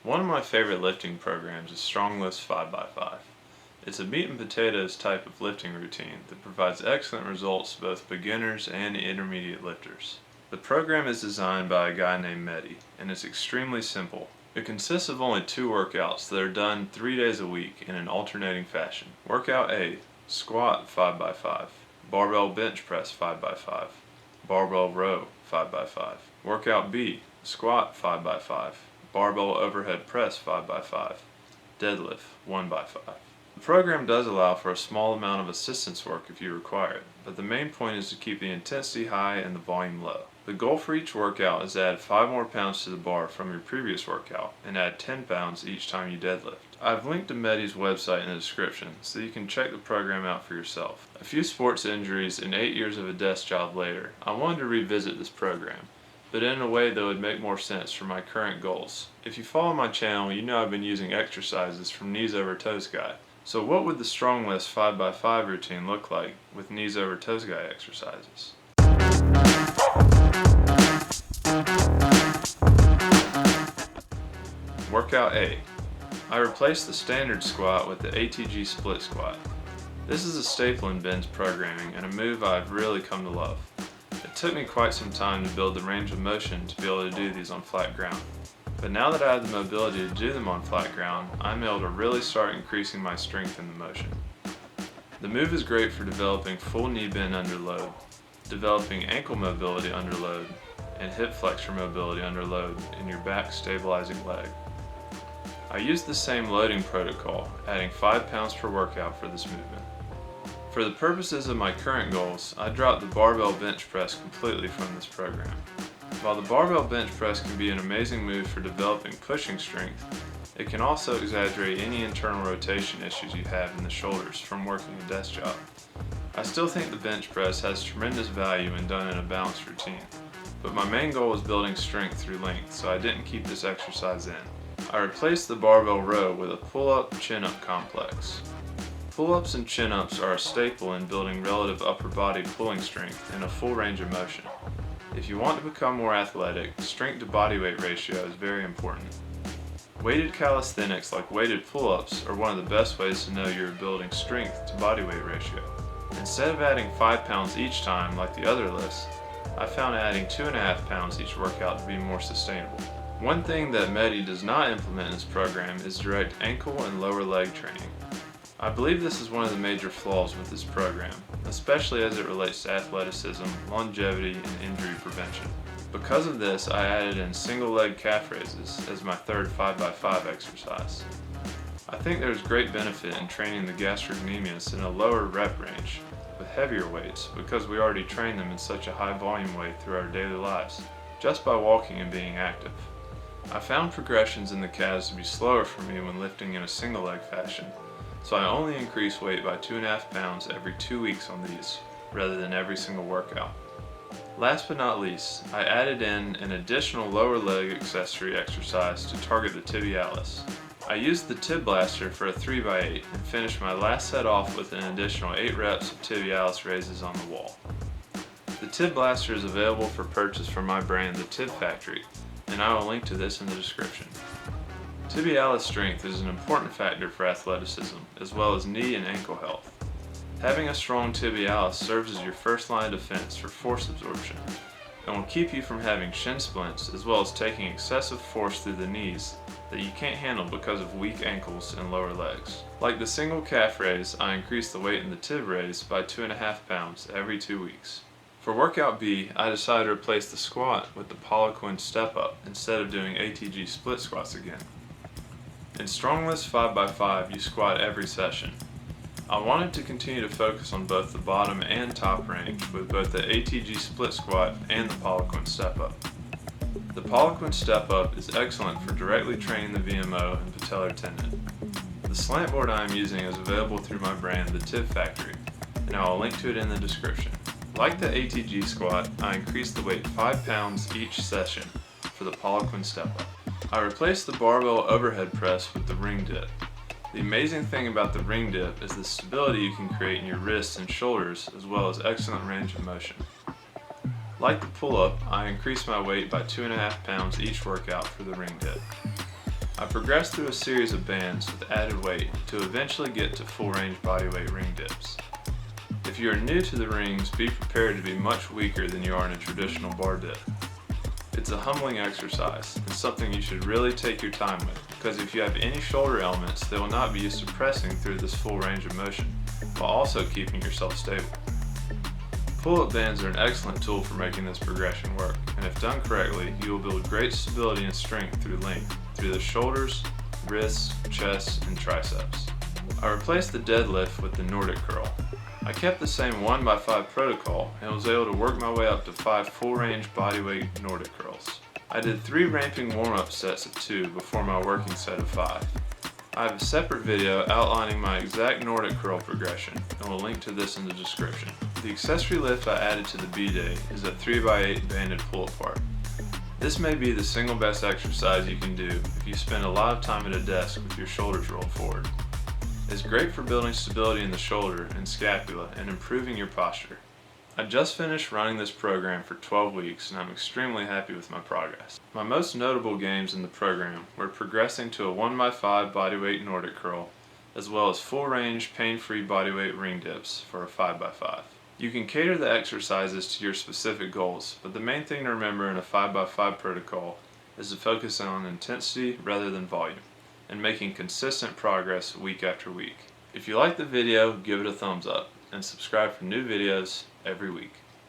One of my favorite lifting programs is StrongLifts 5x5. It's a meat and potatoes type of lifting routine that provides excellent results to both beginners and intermediate lifters. The program is designed by a guy named Mehdi, and it's extremely simple. It consists of only 2 workouts that are done 3 days a week in an alternating fashion. Workout A, squat 5x5, barbell bench press 5x5, barbell row 5x5. Workout B, squat 5x5, barbell overhead press 5x5, deadlift 1x5. The program does allow for a small amount of assistance work if you require it, but the main point is to keep the intensity high and the volume low. The goal for each workout is to add 5 more pounds to the bar from your previous workout and add 10 pounds each time you deadlift. I've linked to Mehdi's website in the description so you can check the program out for yourself. A few sports injuries and 8 years of a desk job later, I wanted to revisit this program, but in a way that would make more sense for my current goals. If you follow my channel, you know I've been using exercises from kneesovertoesguy. So what would the StrongLifts 5x5 routine look like with kneesovertoesguy exercises? Workout A. I replaced the standard squat with the ATG Split Squat. This is a staple in Ben's programming and a move I've really come to love. It took me quite some time to build the range of motion to be able to do these on flat ground. But now that I have the mobility to do them on flat ground, I'm able to really start increasing my strength in the motion. The move is great for developing full knee bend under load, developing ankle mobility under load, and hip flexor mobility under load in your back stabilizing leg. I use the same loading protocol, adding 5 pounds per workout for this movement. For the purposes of my current goals, I dropped the barbell bench press completely from this program. While the barbell bench press can be an amazing move for developing pushing strength, it can also exaggerate any internal rotation issues you have in the shoulders from working a desk job. I still think the bench press has tremendous value when done in a balanced routine, but my main goal was building strength through length, so I didn't keep this exercise in. I replaced the barbell row with a pull-up chin-up complex. Pull-ups and chin-ups are a staple in building relative upper body pulling strength in a full range of motion. If you want to become more athletic, strength to body weight ratio is very important. Weighted calisthenics like weighted pull-ups are one of the best ways to know you're building strength to body weight ratio. Instead of adding 5 pounds each time like the other lifts, I found adding 2.5 pounds each workout to be more sustainable. One thing that Mehdi does not implement in his program is direct ankle and lower leg training. I believe this is one of the major flaws with this program, especially as it relates to athleticism, longevity, and injury prevention. Because of this, I added in single leg calf raises as my third 5x5 exercise. I think there's great benefit in training the gastrocnemius in a lower rep range with heavier weights because we already train them in such a high volume way through our daily lives, just by walking and being active. I found progressions in the calves to be slower for me when lifting in a single leg fashion, so I only increase weight by 2.5 pounds every 2 weeks on these, rather than every single workout. Last but not least, I added in an additional lower leg accessory exercise to target the tibialis. I used the Tib Blaster for a 3x8 and finished my last set off with an additional 8 reps of tibialis raises on the wall. The Tib Blaster is available for purchase from my brand, the Tib Factory, and I will link to this in the description. Tibialis strength is an important factor for athleticism, as well as knee and ankle health. Having a strong tibialis serves as your first line of defense for force absorption, and will keep you from having shin splints, as well as taking excessive force through the knees that you can't handle because of weak ankles and lower legs. Like the single calf raise, I increased the weight in the Tib Raise by 2.5 pounds every 2 weeks. For workout B, I decided to replace the squat with the Poliquin Step Up instead of doing ATG Split Squats again. In StrongLifts 5x5, you squat every session. I wanted to continue to focus on both the bottom and top range with both the ATG Split Squat and the Poliquin Step Up. The Poliquin Step Up is excellent for directly training the VMO and patellar tendon. The slant board I am using is available through my brand, the Tib Factory, and I will link to it in the description. Like the ATG squat, I increased the weight 5 pounds each session for the Poliquin Step Up. I replaced the barbell overhead press with the ring dip. The amazing thing about the ring dip is the stability you can create in your wrists and shoulders, as well as excellent range of motion. Like the pull-up, I increased my weight by 2.5 pounds each workout for the ring dip. I progressed through a series of bands with added weight to eventually get to full range bodyweight ring dips. If you are new to the rings, be prepared to be much weaker than you are in a traditional bar dip. It's a humbling exercise and something you should really take your time with, because if you have any shoulder elements, they will not be used to pressing through this full range of motion, while also keeping yourself stable. Pull-up bands are an excellent tool for making this progression work, and if done correctly, you will build great stability and strength through length, through the shoulders, wrists, chest, and triceps. I replaced the deadlift with the Nordic Curl. I kept the same 1x5 protocol and was able to work my way up to 5 full-range bodyweight Nordic curls. I did 3 ramping warm-up sets of 2 before my working set of 5. I have a separate video outlining my exact Nordic curl progression, and will link to this in the description. The accessory lift I added to the B-Day is a 3x8 banded pull-up bar. This may be the single best exercise you can do if you spend a lot of time at a desk with your shoulders rolled forward. It's great for building stability in the shoulder and scapula and improving your posture. I just finished running this program for 12 weeks and I'm extremely happy with my progress. My most notable gains in the program were progressing to a 1x5 bodyweight Nordic curl, as well as full range pain-free bodyweight ring dips for a 5x5. You can cater the exercises to your specific goals, but the main thing to remember in a 5x5 protocol is to focus on intensity rather than volume, and making consistent progress week after week. If you like the video, give it a thumbs up, and subscribe for new videos every week.